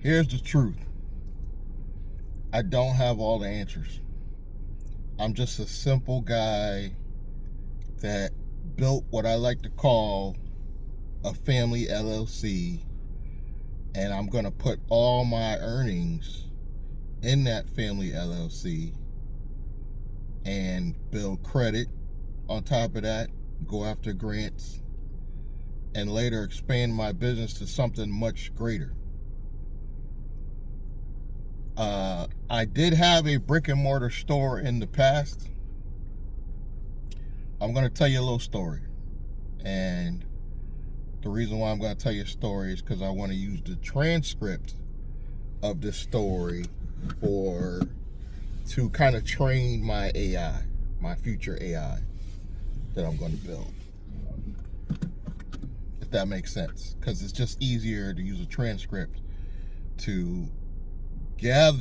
Here's the truth. I don't have all the answers. I'm just a simple guy that built what I like to call a family LLC, and I'm going to put all my earnings in that family LLC and build credit on top of that, go after grants, and later expand my business to something much greater. I did have a brick and mortar store in the past. I'm going to tell you a little story. And the reason why I'm going to tell you a story is because I want to use the transcript of this story to kind of train my AI, my future AI that I'm going to build. If that makes sense. Because it's just easier to use a transcript to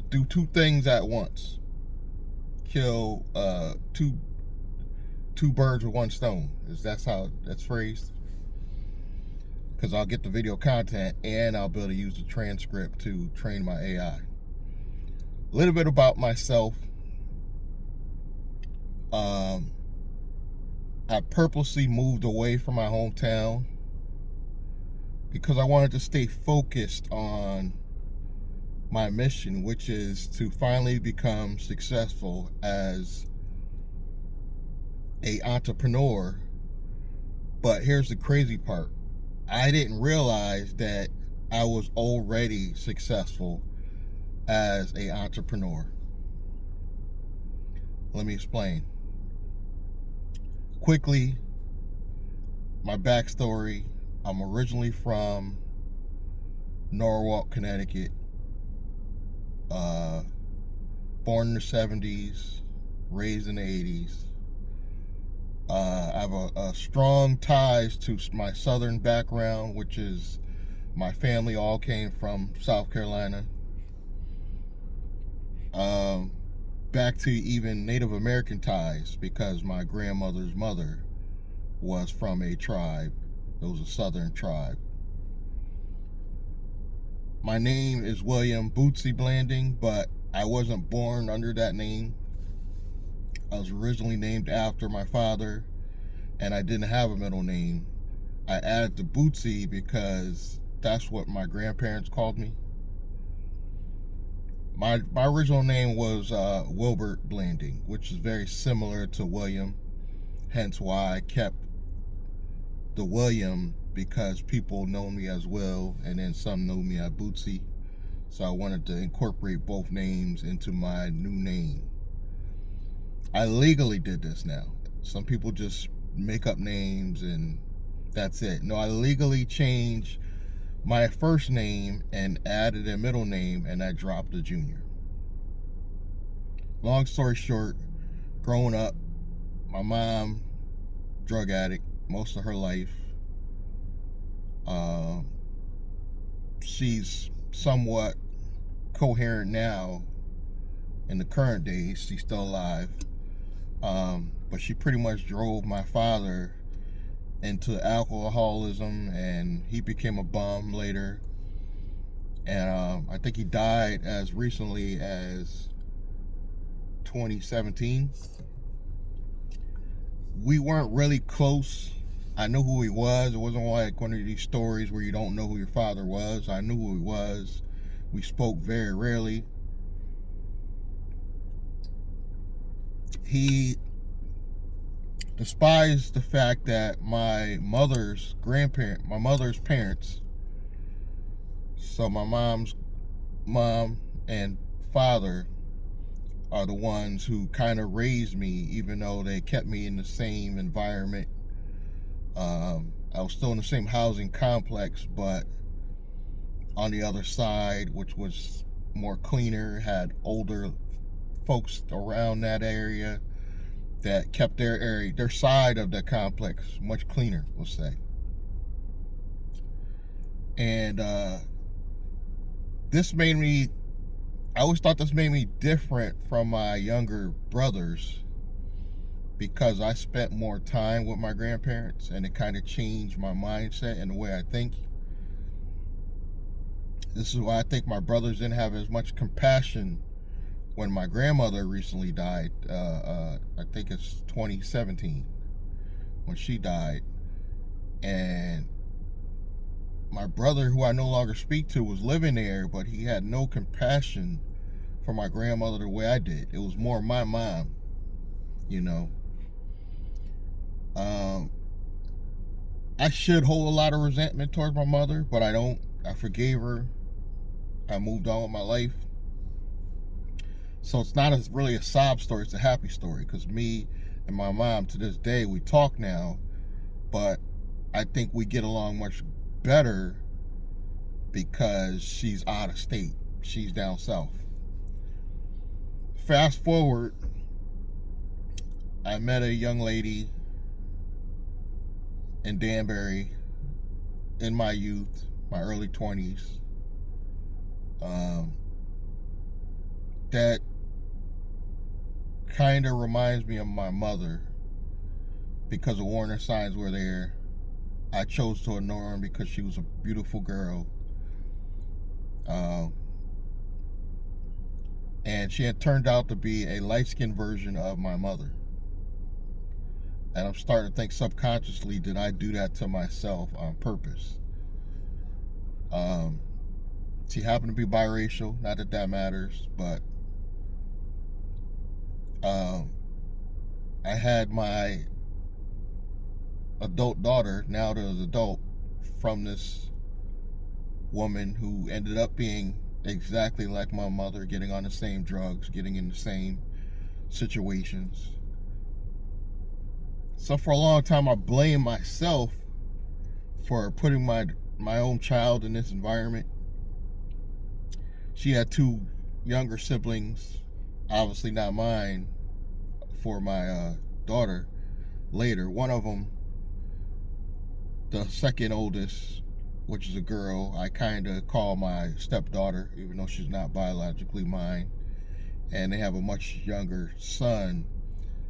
do two things at once. Kill two birds with one stone. That's how that's phrased. Because I'll get the video content and I'll be able to use the transcript to train my AI. A little bit about myself. I purposely moved away from my hometown because I wanted to stay focused on my mission, which is to finally become successful as an entrepreneur. But here's the crazy part. I didn't realize that I was already successful as an entrepreneur. Let me explain. Quickly, my backstory. I'm originally from Norwalk, Connecticut. Born in the 70s, raised in the 80s. I have a strong ties to my southern background, which is my family all came from South Carolina. Back to even Native American ties, because my grandmother's mother was from a tribe. It was a southern tribe. My name is William Bootsy Blanding, but I wasn't born under that name. I was originally named after my father, and I didn't have a middle name. I added the Bootsy because that's what my grandparents called me. My original name was Wilbert Blanding, which is very similar to William, hence why I kept the William, because people know me as Will, and then some know me as Bootsy. So I wanted to incorporate both names into my new name. I legally did this now. Some people just make up names and that's it. No, I legally changed my first name and added a middle name, and I dropped the junior. Long story short, growing up, my mom, drug addict most of her life. She's somewhat coherent now in the current days. She's still alive. But she pretty much drove my father into alcoholism, and he became a bum later. And I think he died as recently as 2017. We weren't really close. I knew who he was. It wasn't like one of these stories where you don't know who your father was. I knew who he was. We spoke very rarely. He despised the fact that my mother's parents, so my mom's mom and father, are the ones who kind of raised me, even though they kept me in the same environment. I was still in the same housing complex, but on the other side, which was more cleaner, had older folks around that area that kept their side of the complex much cleaner, let's say. And this made me, I always thought this made me different from my younger brothers, because I spent more time with my grandparents, and it kind of changed my mindset and the way I think. This is why I think my brothers didn't have as much compassion when my grandmother recently died. I think it's 2017 when she died. And my brother, who I no longer speak to, was living there, but he had no compassion for my grandmother the way I did. It was more my mom, you know. I should hold a lot of resentment towards my mother, but I don't. I forgave her. I moved on with my life. So it's not really a sob story, it's a happy story, because me and my mom, to this day, we talk now, but I think we get along much better because she's out of state. She's down south. Fast forward, I met a young lady in Danbury in my youth, my early 20s, that kind of reminds me of my mother because the warning signs were there. I chose to ignore her because she was a beautiful girl. And she had turned out to be a light-skinned version of my mother. And I'm starting to think subconsciously, did I do that to myself on purpose? She happened to be biracial, not that that matters, but I had my adult daughter, now that is adult, from this woman who ended up being exactly like my mother, getting on the same drugs, getting in the same situations. So for a long time, I blamed myself for putting my own child in this environment. She had two younger siblings, obviously not mine, for my daughter later. One of them, the second oldest, which is a girl, I kind of call my stepdaughter, even though she's not biologically mine. And they have a much younger son.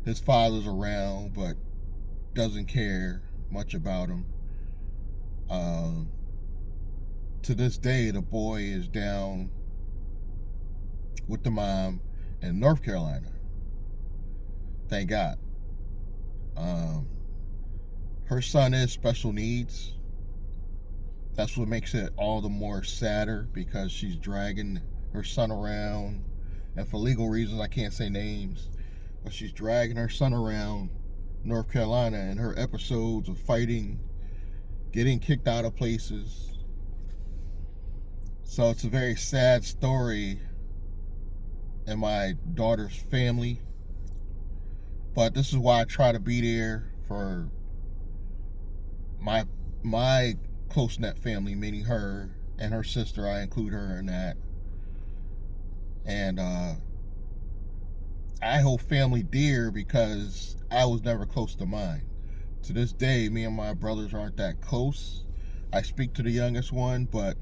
His father's around, but doesn't care much about him. To this day, the boy is down with the mom in North Carolina. Thank God. Her son is special needs. That's what makes it all the more sadder, because she's dragging her son around, and for legal reasons I can't say names, but she's dragging her son around North Carolina, and her episodes of fighting, getting kicked out of places. So it's a very sad story in my daughter's family, but this is why I try to be there for my close-knit family, meaning her and her sister. I include her in that. And I hold family dear because I was never close to mine. To this day, me and my brothers aren't that close. I speak to the youngest one, but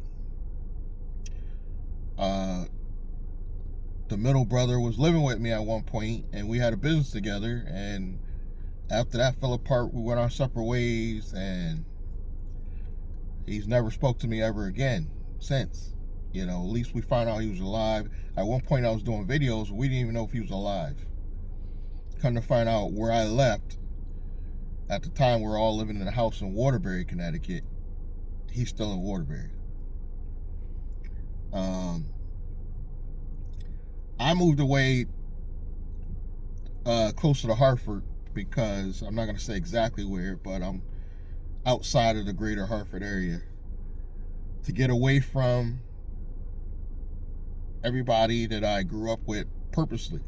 the middle brother was living with me at one point, and we had a business together, and after that fell apart, we went our separate ways, and he's never spoke to me ever again since. You know, at least we found out he was alive. At one point I was doing videos, we didn't even know if he was alive. Come to find out, where I left, at the time we were all living in a house in Waterbury, Connecticut. He's still in Waterbury. I moved away closer to Hartford, because I'm not going to say exactly where, but I'm outside of the greater Hartford area, to get away from everybody that I grew up with purposely.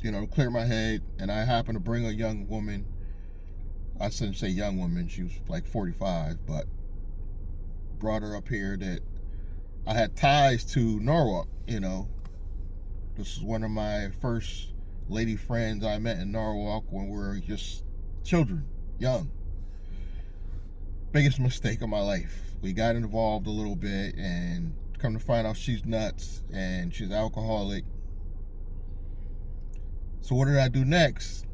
You know, clear my head. And I happened to bring a young woman. I shouldn't say young woman, she was like 45, but brought her up here that I had ties to Norwalk. You know, this is one of my first lady friends I met in Norwalk when we were just children, young. Biggest mistake of my life. We got involved a little bit, and come to find out she's nuts and she's alcoholic. So what did I do next?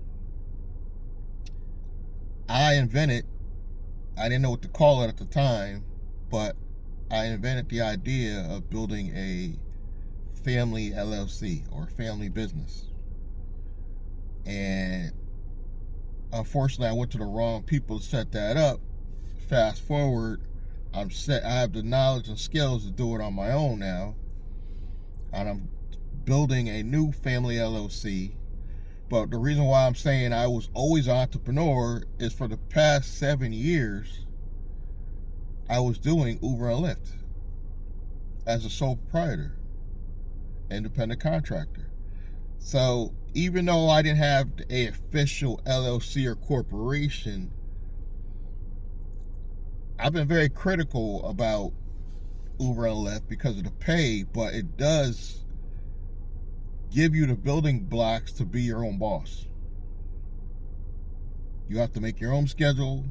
I didn't know what to call it at the time, but I invented the idea of building a family LLC or family business. And unfortunately, I went to the wrong people to set that up. Fast forward, I have the knowledge and skills to do it on my own now, and I'm building a new family LLC. But the reason why I'm saying I was always an entrepreneur is for the past 7 years, I was doing Uber and Lyft as a sole proprietor, independent contractor. So even though I didn't have an official LLC or corporation, I've been very critical about Uber and Lyft because of the pay, but it does give you the building blocks to be your own boss. You have to make your own schedule.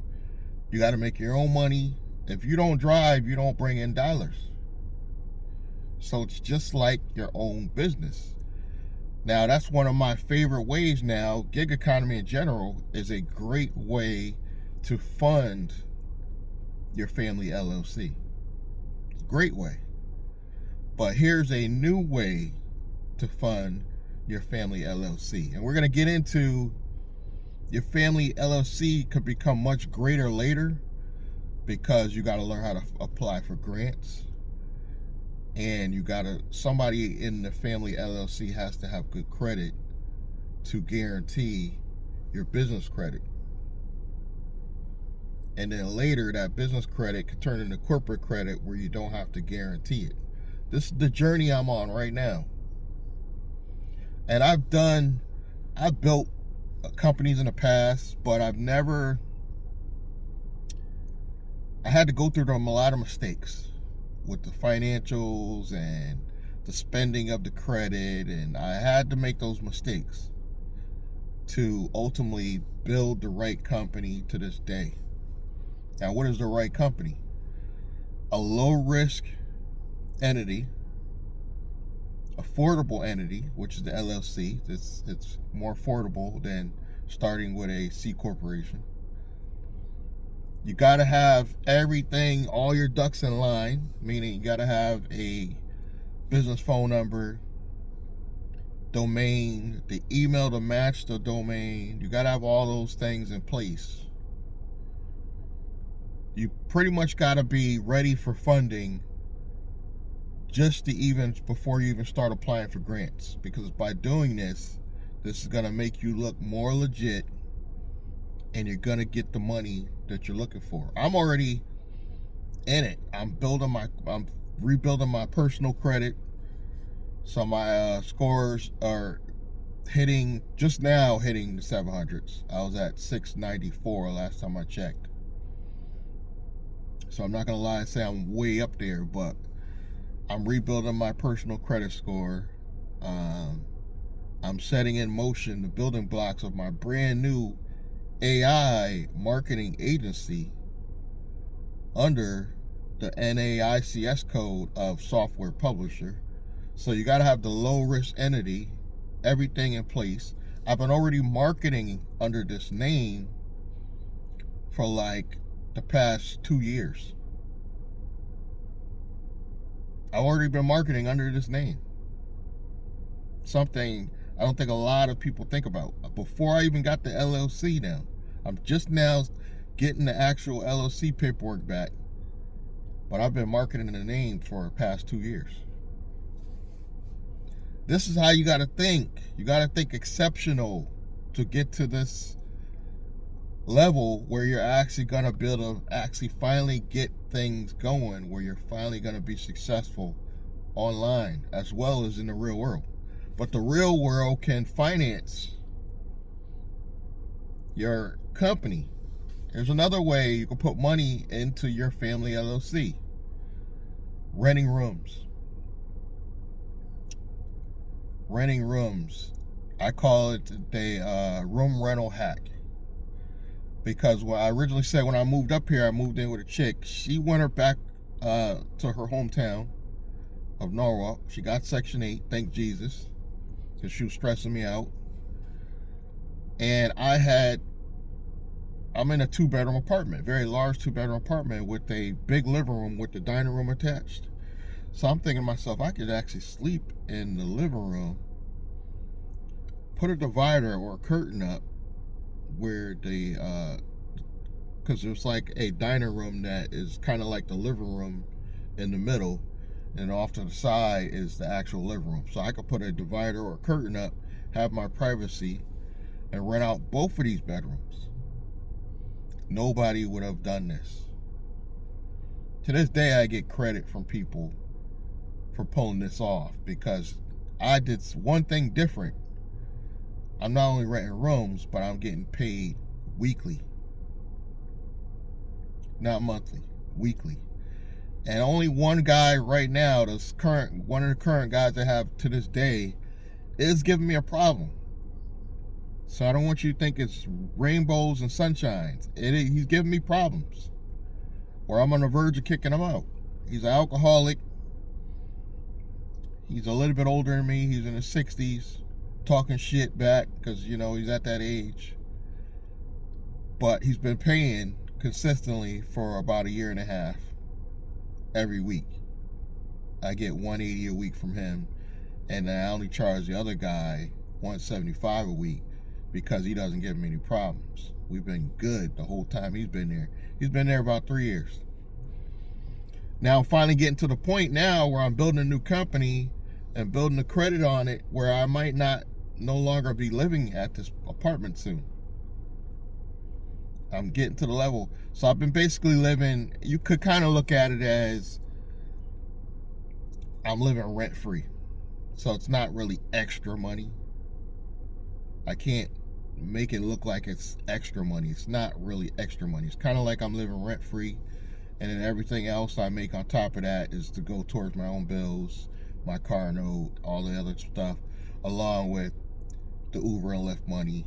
You got to make your own money. If you don't drive, you don't bring in dollars. So it's just like your own business. Now, that's one of my favorite ways now. Gig economy in general is a great way to fund your family LLC. Great way. But here's a new way to fund your family LLC. And we're going to get into your family LLC could become much greater later because you got to learn how to apply for grants. And somebody in the family LLC has to have good credit to guarantee your business credit. And then later, that business credit could turn into corporate credit where you don't have to guarantee it. This is the journey I'm on right now. And I've built companies in the past, but I had to go through a lot of mistakes with the financials and the spending of the credit, and I had to make those mistakes to ultimately build the right company to this day. Now, what is the right company? A low-risk entity, affordable entity, which is the LLC. It's more affordable than starting with a C corporation. You got to have everything, all your ducks in line, meaning you got to have a business phone number, domain, the email to match the domain. You got to have all those things in place. You pretty much got to be ready for funding before you even start applying for grants, because by doing this is going to make you look more legit, and you're going to get the money that you're looking for. I'm already in it. I'm rebuilding my personal credit. So my scores are just now hitting the 700s. I was at 694 last time I checked. So I'm not going to lie and say I'm way up there, but I'm rebuilding my personal credit score. I'm setting in motion the building blocks of my brand new AI marketing agency under the NAICS code of software publisher. So you got to have the low risk entity, everything in place. I've been already marketing under this name for like the past 2 years. I've already been marketing under this name. Something I don't think a lot of people think about. Before I even got the LLC now. I'm just now getting the actual LLC paperwork back. But I've been marketing the name for the past 2 years. This is how you got to think. You got to think exceptional to get to this level where you're actually going to finally get things going, where you're finally going to be successful online as well as in the real world. But the real world can finance your company. There's another way you can put money into your family LLC. Renting rooms. I call it the room rental hack. Because what I originally said when I moved up here, I moved in with a chick. She went back to her hometown of Norwalk. She got Section 8, thank Jesus, because she was stressing me out. And I I'm in a 2-bedroom apartment, very large 2-bedroom apartment with a big living room with the dining room attached. So I'm thinking to myself, I could actually sleep in the living room, put a divider or a curtain up where because there's like a dining room that is kind of like the living room in the middle, and off to the side is the actual living room. So I could put a divider or a curtain up, have my privacy, and rent out both of these bedrooms. Nobody would have done this. To this day, I get credit from people for pulling this off because I did one thing different. I'm not only renting rooms, but I'm getting paid weekly. Not monthly, weekly. And only one guy right now, one of the current guys I have to this day, is giving me a problem. So I don't want you to think it's rainbows and sunshines. He's giving me problems, or I'm on the verge of kicking him out. He's an alcoholic. He's a little bit older than me. He's in his 60s, talking shit back because, he's at that age. But he's been paying consistently for about a year and a half every week. I get $180 a week from him, and I only charge the other guy $175 a week because he doesn't give me any problems. We've been good the whole time he's been there. He's been there about 3 years. Now I'm finally getting to the point now where I'm building a new company and building the credit on it where I might no longer be living at this apartment soon. I'm getting to the level. So I've been basically living, you could kind of look at it as I'm living rent free. So it's not really extra money. I can't make it look like it's extra money. It's not really extra money. It's kind of like I'm living rent free, and then everything else I make on top of that is to go towards my own bills, my car note, all the other stuff, along with the Uber and Lyft money.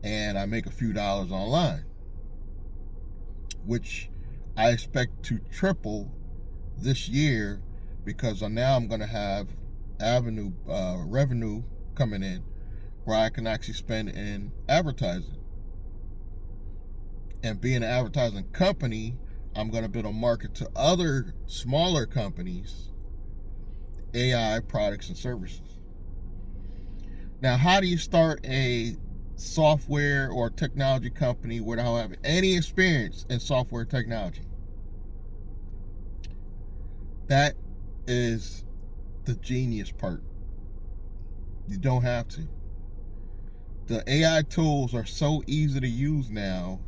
And I make a few dollars online, which I expect to triple this year because now I'm going to have revenue coming in where I can actually spend in advertising. And being an advertising company, I'm going to build a market to other smaller companies, AI products and services. Now, how do you start a software or technology company without having any experience in software technology? That is the genius part. You don't have to. The AI tools are so easy to use now.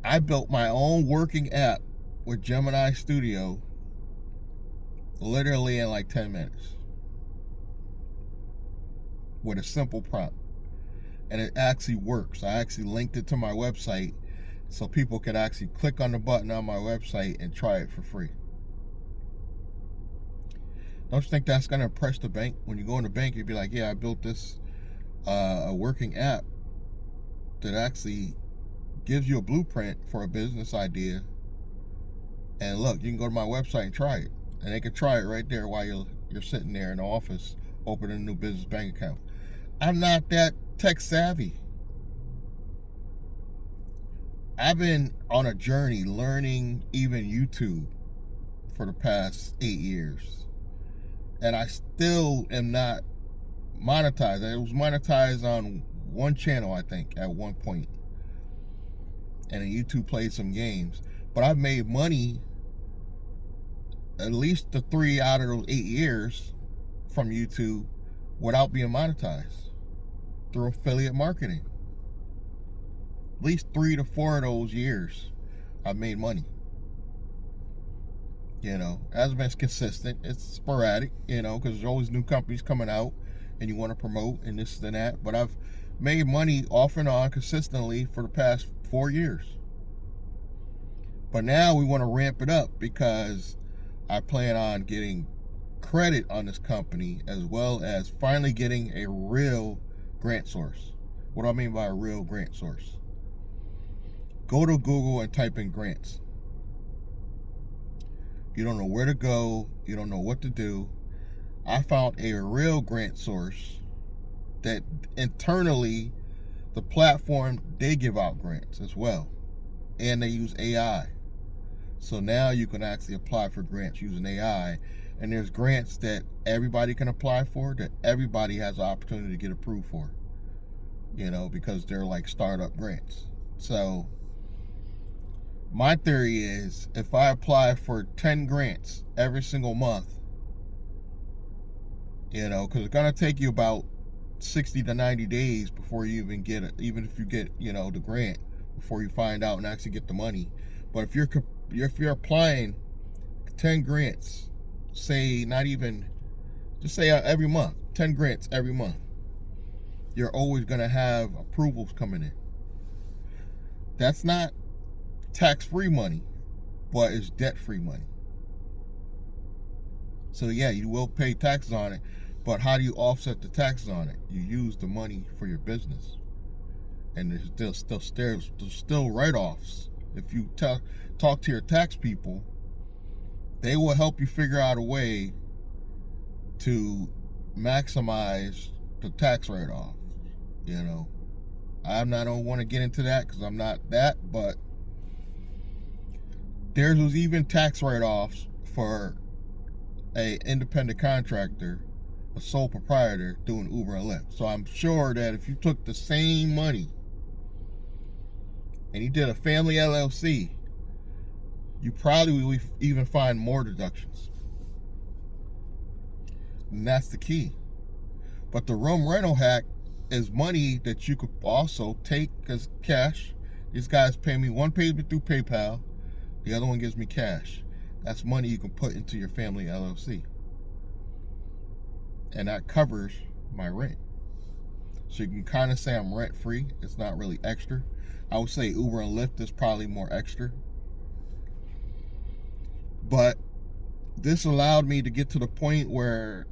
I built my own working app with Gemini Studio literally in like 10 minutes with a simple prompt. And it actually works. I actually linked it to my website so people could actually click on the button on my website and try it for free. Don't you think that's going to impress the bank? When you go in the bank, you'd be like, yeah, I built this a working app that actually gives you a blueprint for a business idea. And look, you can go to my website and try it. And they can try it right there while you're sitting there in the office opening a new business bank account. I'm not that tech savvy. I've been on a journey learning even YouTube for the past 8 years. And I still am not monetized. It was monetized on one channel, I think, at one point. And then YouTube played some games. But I've made money at least the 3 out of those 8 years from YouTube without being monetized through affiliate marketing. At least 3 to 4 of those years I've made money. It hasn't been consistent. It's sporadic, because there's always new companies coming out and you want to promote and this and that. But I've made money off and on consistently for the past 4 years. But now we want to ramp it up because I plan on getting credit on this company as well as finally getting a real grant source. What do I mean by a real grant source? Go to Google and type in grants. You don't know where to go. You don't know what to do. I found a real grant source that internally the platform, they give out grants as well, and they use AI. So now you can actually apply for grants using AI, and there's grants that everybody can apply for, that everybody has an opportunity to get approved for, because they're like startup grants. So my theory is, if I apply for 10 grants every single month, because it's going to take you about 60 to 90 days before you even get it, even if you get, the grant, before you find out and actually get the money. But if you're applying 10 grants, say not even, just say every month, 10 grants every month, you're always going to have approvals coming in. That's not tax-free money, but it's debt-free money. So yeah, you will pay taxes on it, but how do you offset the taxes on it? You use the money for your business, and there's still write-offs. If you talk to your tax people, they will help you figure out a way to maximize the tax write-off. I don't want to get into that because I'm not that, but there's even tax write-offs for a independent contractor, a sole proprietor doing Uber and Lyft. So I'm sure that if you took the same money and you did a family LLC, you probably will even find more deductions. And that's the key. But the room rental hack is money that you could also take as cash. These guys pay me, one pays me through PayPal, the other one gives me cash. That's money you can put into your family LLC. And that covers my rent. So you can kind of say I'm rent free. It's not really extra. I would say Uber and Lyft is probably more extra. But this allowed me to get to the point where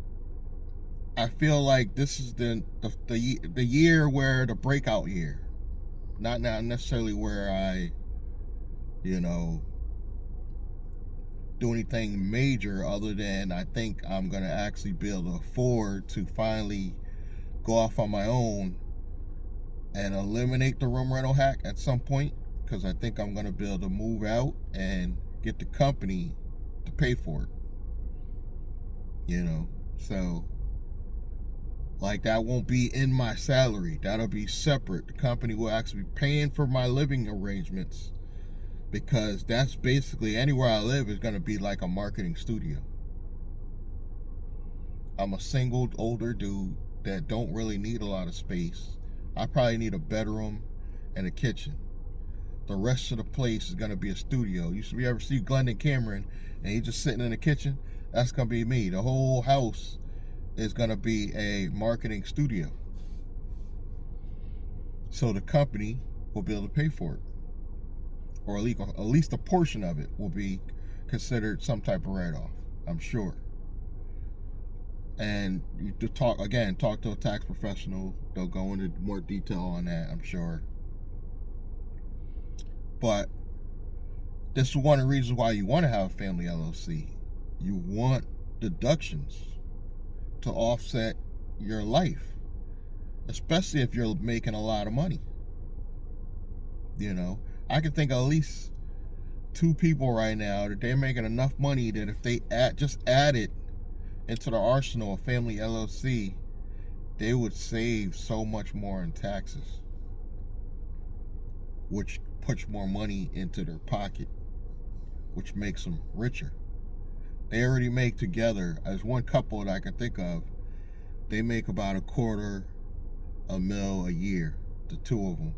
I feel like this is the year where the breakout year. Not necessarily where I, do anything major, other than I think I'm going to actually be able to afford to finally go off on my own and eliminate the room rental hack at some point, because I think I'm going to be able to move out and get the company to pay for it. So like, that won't be in my salary. That'll be separate. The company will actually be paying for my living arrangements, because that's basically, anywhere I live is going to be like a marketing studio. I'm a single older dude that don't really need a lot of space. I probably need a bedroom and a kitchen. The rest of the place is going to be a studio. You ever see Glendon Cameron and he's just sitting in the kitchen? That's going to be me. The whole house is going to be a marketing studio. So the company will be able to pay for it. Or at least a portion of it will be considered some type of write-off, I'm sure. And you talk to a tax professional. They'll go into more detail on that, I'm sure. But this is one of the reasons why you want to have a family LLC. You want deductions to offset your life, especially if you're making a lot of money. I can think of at least 2 people right now that they're making enough money that if they just added into the arsenal of family LLC, they would save so much more in taxes, which puts more money into their pocket, which makes them richer. They already make together, as one couple that I can think of, they make about $250,000 a year, the two of them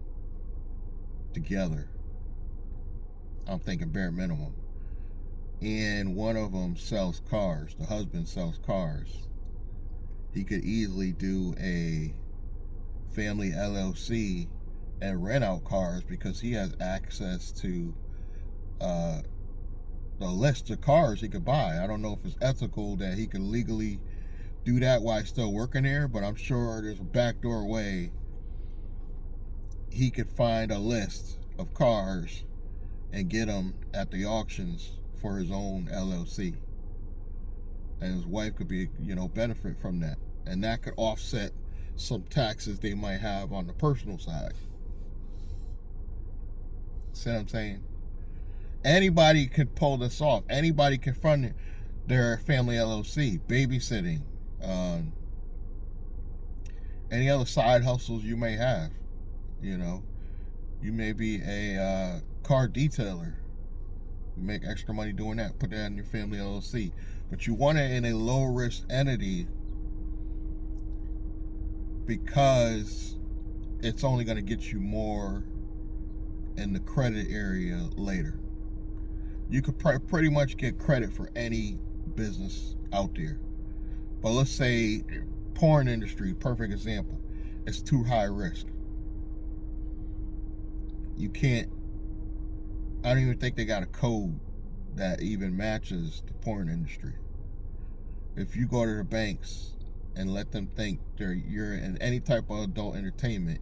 together. I'm thinking bare minimum. And one of them sells cars. The husband sells cars. He could easily do a family LLC and rent out cars, because he has access to the list of cars he could buy. I don't know if it's ethical that he can legally do that while he's still working there, but I'm sure there's a backdoor way he could find a list of cars and get them at the auctions for his own LLC. And his wife could be, benefit from that. And that could offset some taxes they might have on the personal side. See what I'm saying? Anybody can pull this off. Anybody can fund their family LLC, babysitting, any other side hustles you may have. You know, you may be a car detailer. You make extra money doing that. Put that in your family LLC. But you want it in a low risk entity because it's only going to get you more in the credit area later. You could pretty much get credit for any business out there. But let's say porn industry, perfect example. It's too high risk. You can't, I don't even think they got a code that even matches the porn industry. If you go to the banks and let them think you're in any type of adult entertainment,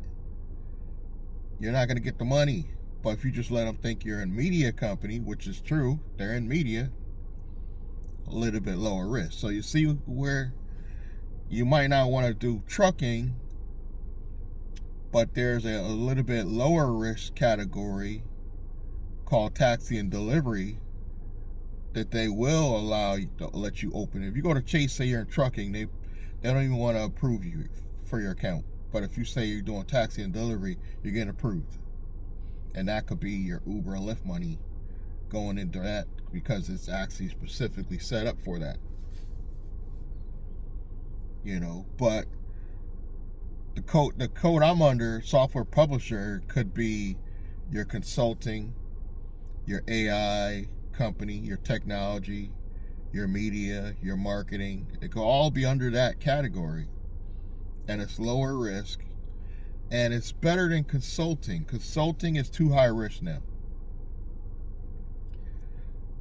you're not going to get the money. But if you just let them think you're in media company, which is true, they're in media, a little bit lower risk. So you see where you might not want to do trucking, but there's a little bit lower risk category called taxi and delivery that they will allow you to let you open. If you go to Chase, say you're in trucking, they don't even want to approve you for your account. But if you say you're doing taxi and delivery, you're getting approved. And that could be your Uber and Lyft money going into that because it's actually specifically set up for that. You know, but the code I'm under, software publisher, could be your consulting, your AI company, your technology, your media, your marketing. It could all be under that category. And it's lower risk. And it's better than consulting. Consulting is too high risk now.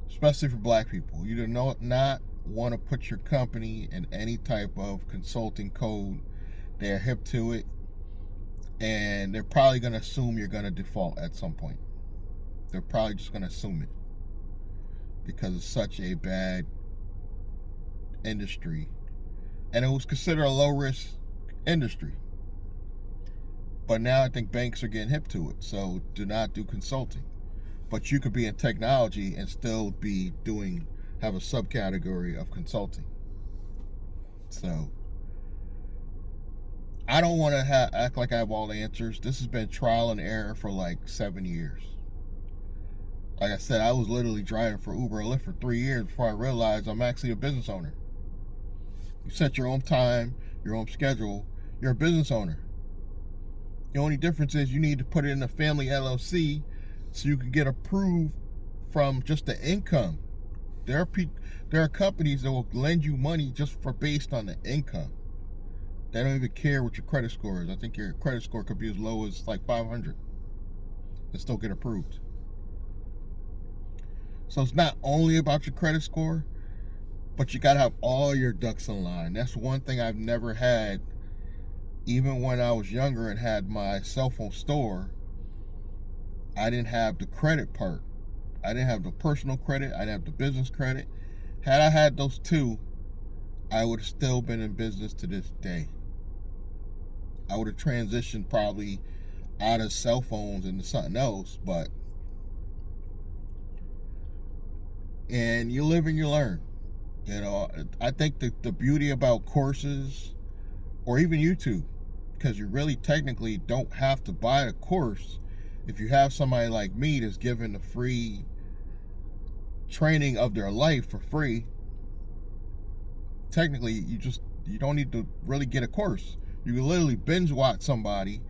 Especially for black people. You do not want to put your company in any type of consulting code. They're hip to it. And they're probably going to assume you're going to default at some point. They're probably just going to assume it. Because it's such a bad industry. And it was considered a low risk industry. But now I think banks are getting hip to it. So do not do consulting. But you could be in technology and still be have a subcategory of consulting. So I don't want to act like I have all the answers. This has been trial and error for like 7 years. Like I said, I was literally driving for Uber and Lyft for 3 years before I realized I'm actually a business owner. You set your own time, your own schedule. You're a business owner. The only difference is you need to put it in a family LLC so you can get approved from just the income. There are companies that will lend you money just based on the income. They don't even care what your credit score is. I think your credit score could be as low as like 500 and still get approved. So it's not only about your credit score, but you got to have all your ducks in line. That's one thing I've never had. Even when I was younger and had my cell phone store, I didn't have the credit part. I didn't have the personal credit. I didn't have the business credit. Had I had those two, I would have still been in business to this day. I would have transitioned probably out of cell phones into something else, and you live and you learn. You know, I think the beauty about courses or even YouTube, because you really technically don't have to buy a course. If you have somebody like me that's giving the free training of their life for free, technically you don't need to really get a course. You can literally binge watch somebody,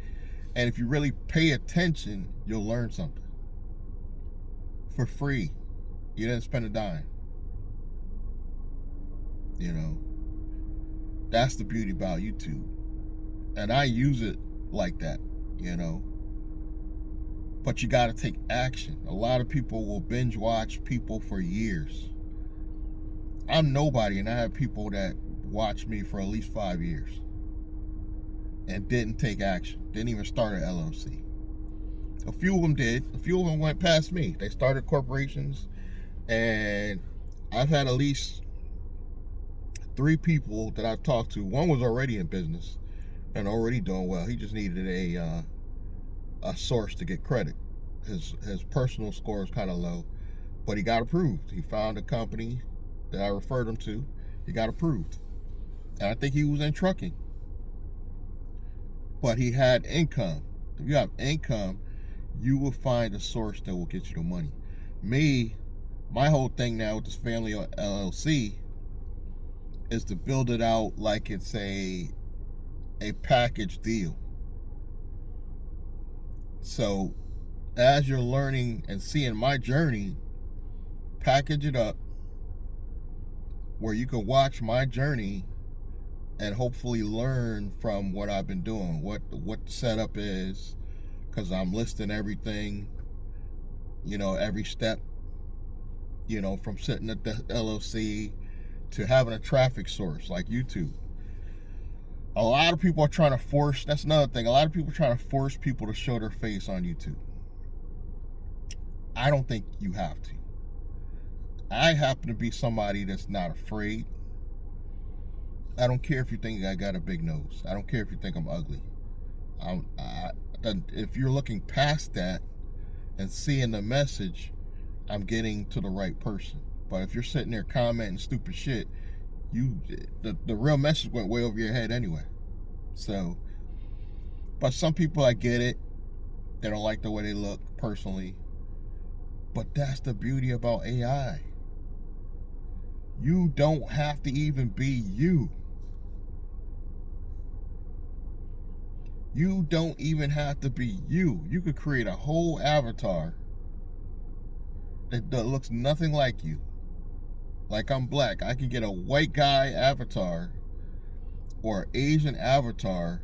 and if you really pay attention, you'll learn something for free. You didn't spend a dime. You know, that's the beauty about YouTube. And I use it like that, you know. But you got to take action. A lot of people will binge watch people for years. I'm nobody, and I have people that watch me for at least 5 years and didn't take action. Didn't even start an LLC. A few of them did. A few of them went past me. They started corporations, and I've had at least 3 people that I've talked to. One was already in business, and already doing well. He just needed a source to get credit. His personal score is kind of low, but he got approved. He found a company that I referred him to. He got approved, and I think he was in trucking, but he had income. If you have income, you will find a source that will get you the money. My whole thing now with this family LLC is to build it out like it's a package deal. So as you're learning and seeing my journey, package it up where you can watch my journey and hopefully learn from what I've been doing, what the setup is, because I'm listing everything, every step, from sitting at the LLC to having a traffic source like YouTube. A lot of people are trying to force, that's another thing, a lot of people are trying to force people to show their face on YouTube. I don't think you have to. I happen to be somebody that's not afraid. I don't care if you think I got a big nose. I don't care if you think I'm ugly. If you're looking past that and seeing the message, I'm getting to the right person. But if you're sitting there commenting stupid shit, the real message went way over your head anyway. So, but some people, I get it. They don't like the way they look personally. But that's the beauty about AI. You don't have to even be you. You don't even have to be you. You could create a whole avatar that looks nothing like you. Like I'm black. I can get a white guy avatar or Asian avatar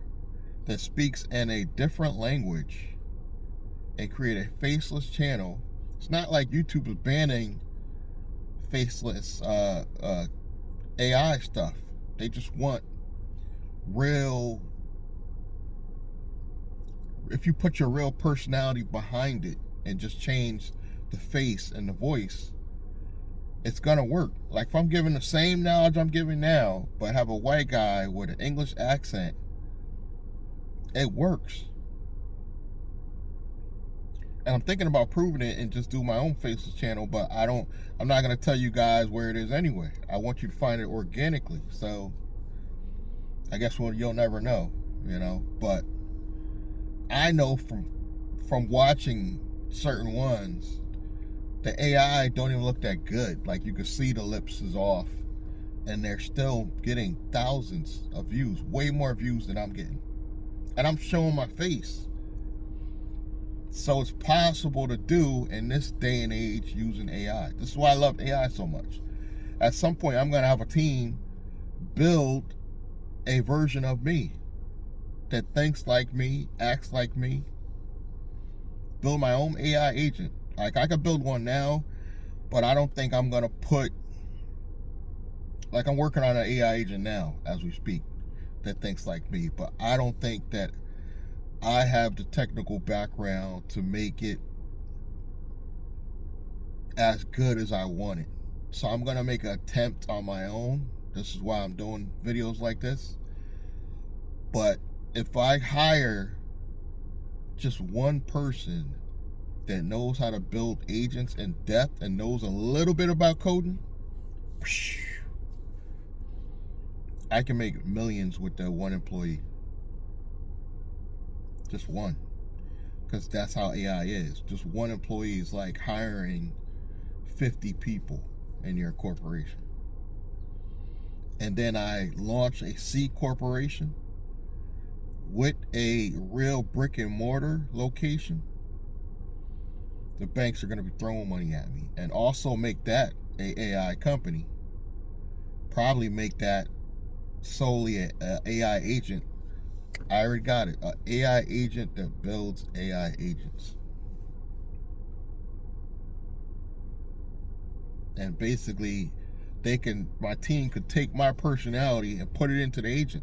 that speaks in a different language and create a faceless channel. It's not like YouTube is banning faceless AI stuff. They just want real. If you put your real personality behind it and just change the face and the voice, it's gonna work. Like if I'm giving the same knowledge I'm giving now, but have a white guy with an English accent, it works. And I'm thinking about proving it and just do my own faceless channel, but I'm not gonna tell you guys where it is anyway. I want you to find it organically. So I guess you'll never know, but I know from watching certain ones, the AI don't even look that good. Like you can see the lips is off, and they're still getting thousands of views, way more views than I'm getting. And I'm showing my face. So it's possible to do in this day and age using AI. This is why I love AI so much. At some point, I'm gonna have a team build a version of me that thinks like me, acts like me. Build my own AI agent. Like I could build one now, but I don't think I'm gonna put, like I'm working on an AI agent now as we speak that thinks like me, but I don't think that I have the technical background to make it as good as I want it. So I'm gonna make an attempt on my own. This is why I'm doing videos like this. But if I hire just one person that knows how to build agents in depth and knows a little bit about coding, I can make millions with that one employee. Just one. Because that's how AI is. Just one employee is like hiring 50 people in your corporation. And then I launch a C corporation with a real brick and mortar location. The banks are going to be throwing money at me. And also make that a AI company. Probably make that solely an AI agent. I already got it. An AI agent that builds AI agents. And basically, my team could take my personality and put it into the agent.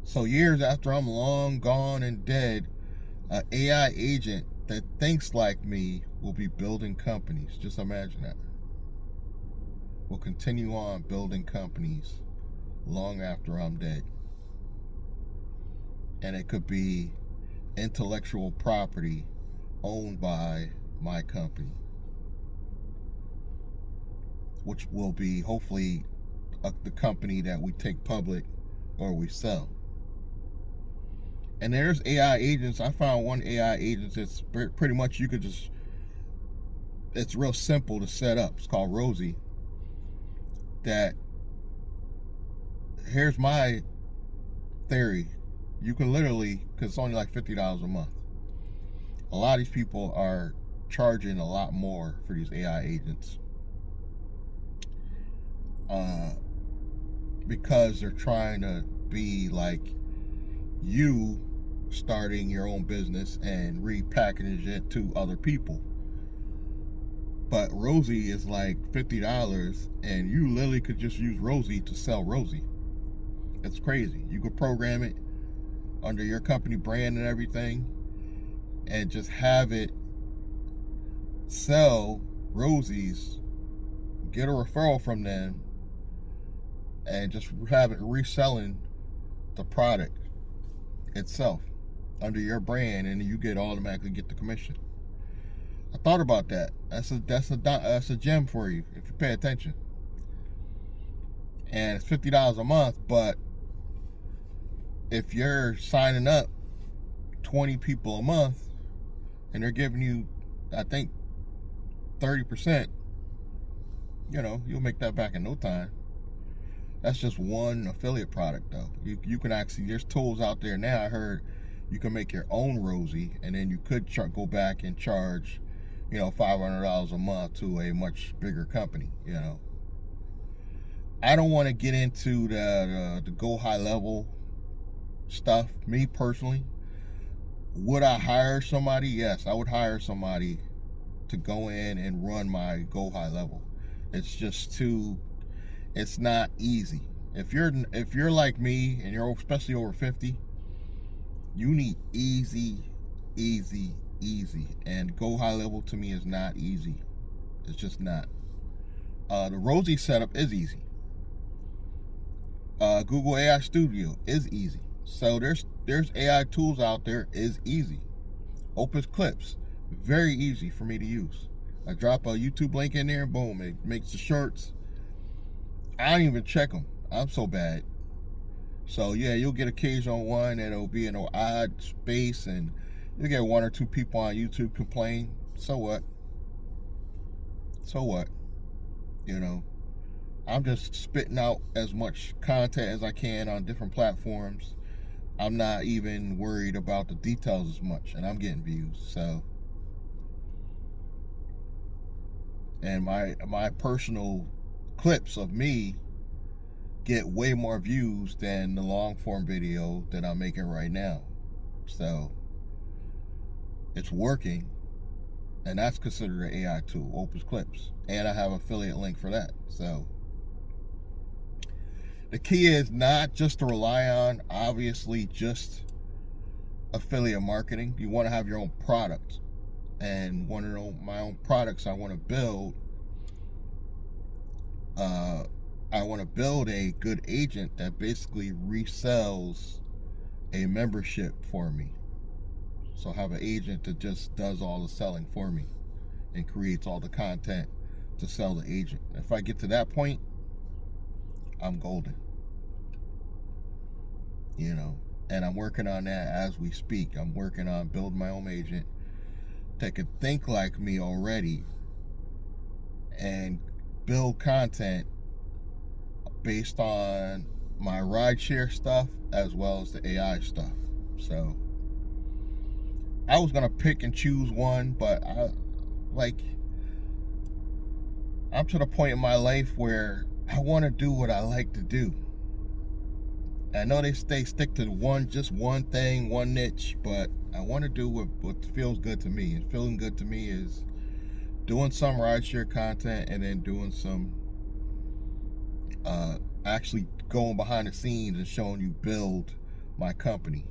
So years after I'm long gone and dead, an AI agent that thinks like me will be building companies. Just imagine that. We'll continue on building companies long after I'm dead. And it could be intellectual property owned by my company, which will be hopefully the company that we take public or we sell. And there's AI agents. I found one AI agent that's pretty much you could just, it's real simple to set up. It's called Rosie. That, here's my theory. You can literally, because it's only like $50 a month. A lot of these people are charging a lot more for these AI agents. Because they're trying to be like you, starting your own business and repackaging it to other people. But Rosie is like $50, and you literally could just use Rosie to sell Rosie. It's crazy. You could program it under your company brand and everything, and just have it sell Rosies, get a referral from them, and just have it reselling the product itself under your brand, and you automatically get the commission. I thought about that. That's a gem for you if you pay attention. And it's $50 a month, but if you're signing up 20 people a month and they're giving you, I think, 30%, you'll make that back in no time. That's just one affiliate product, though. You can actually, there's tools out there now. I heard you can make your own Rosie, and then you could go back and charge, $500 a month to a much bigger company. I don't want to get into the go high level stuff. Me personally, would I hire somebody? Yes, I would hire somebody to go in and run my go high level. It's just it's not easy. If you're like me and you're especially over 50, you need easy. And go high level to me is not easy. It's just not. The Rosie setup is easy. Google AI Studio is easy. So there's AI tools out there, is easy. Opus Clips, very easy for me to use. I drop a YouTube link in there, boom, it makes the shorts. I don't even check them. I'm so bad. So yeah, you'll get occasional one that'll be in an odd space, and you'll get one or two people on YouTube complain. So what? I'm just spitting out as much content as I can on different platforms. I'm not even worried about the details as much, and I'm getting views. So, and my personal clips of me get way more views than the long form video that I'm making right now. So it's working, and that's considered an AI tool, Opus Clips, and I have an affiliate link for that. So the key is not just to rely on, obviously, just affiliate marketing. You want to have your own product, and one of my own products I want to build. I want to build a good agent that basically resells a membership for me. So I have an agent that just does all the selling for me and creates all the content to sell the agent. If I get to that point, I'm golden. And I'm working on that as we speak. I'm working on building my own agent that could think like me already and build content based on my rideshare stuff as well as the AI stuff. So I was gonna pick and choose one, but I'm to the point in my life where I want to do what I like to do. I know they stick to just one thing, one niche, but I want to do what feels good to me. And feeling good to me is doing some rideshare content, and then doing some actually going behind the scenes and showing you build my company.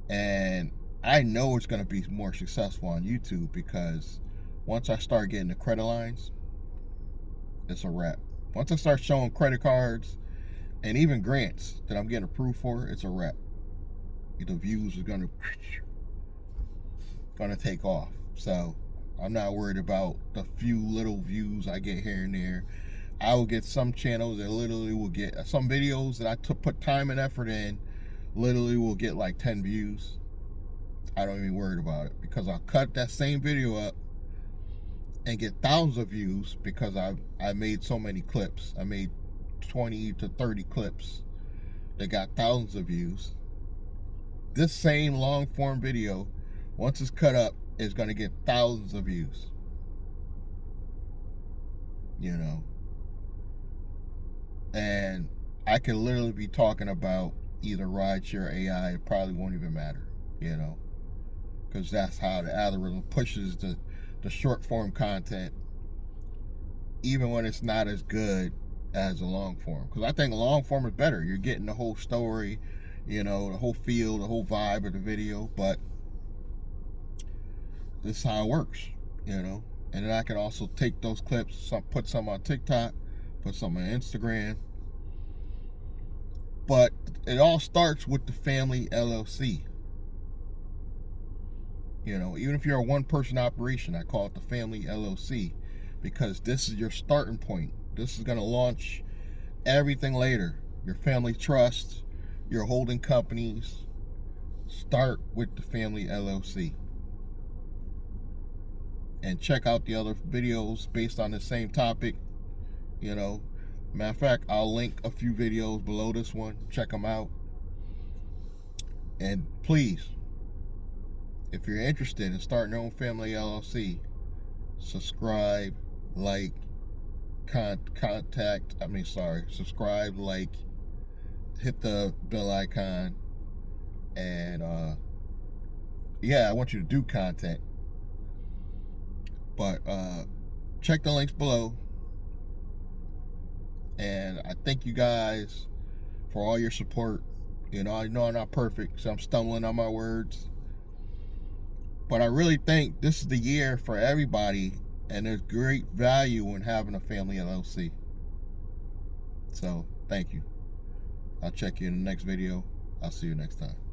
And I know it's going to be more successful on YouTube, because once I start getting the credit lines, it's a wrap. Once I start showing credit cards, And even grants that I'm getting approved for, it's a wrap. The views are gonna take off. So I'm not worried about the few little views I get here and there. I will get some channels that literally will get some videos that I put time and effort in, literally will get like 10 views. I don't even worry about it, because I'll cut that same video up and get thousands of views because I made so many clips. I made 20 to 30 clips that got thousands of views. This same long form video, once it's cut up, is going to get thousands of views. You know, and I could literally be talking about either rideshare, AI. It probably won't even matter, you know, because that's how the algorithm pushes the short form content, even when it's not as good as the long form. Because I think long form is better. You're getting the whole story, you know, the whole feel, the whole vibe of the video. But this is how it works, you know. And then I can also take those clips, put some on TikTok, put some on Instagram. But it all starts with the family LLC. You know, even if you're a one-person operation, I call it the family LLC, because this is your starting point. This is going to launch everything later. Your family trust, your holding companies. Start with the family LLC. And check out the other videos based on the same topic. You know, matter of fact, I'll link a few videos below this one. Check them out. And please, if you're interested in starting your own family LLC, subscribe, like, subscribe, like, hit the bell icon, and yeah, I want you to do content. But check the links below. And I thank you guys for all your support. You know, I know I'm not perfect, so I'm stumbling on my words. But I really think this is the year for everybody, and there's great value in having a family LLC. So, thank you. I'll check you in the next video. I'll see you next time.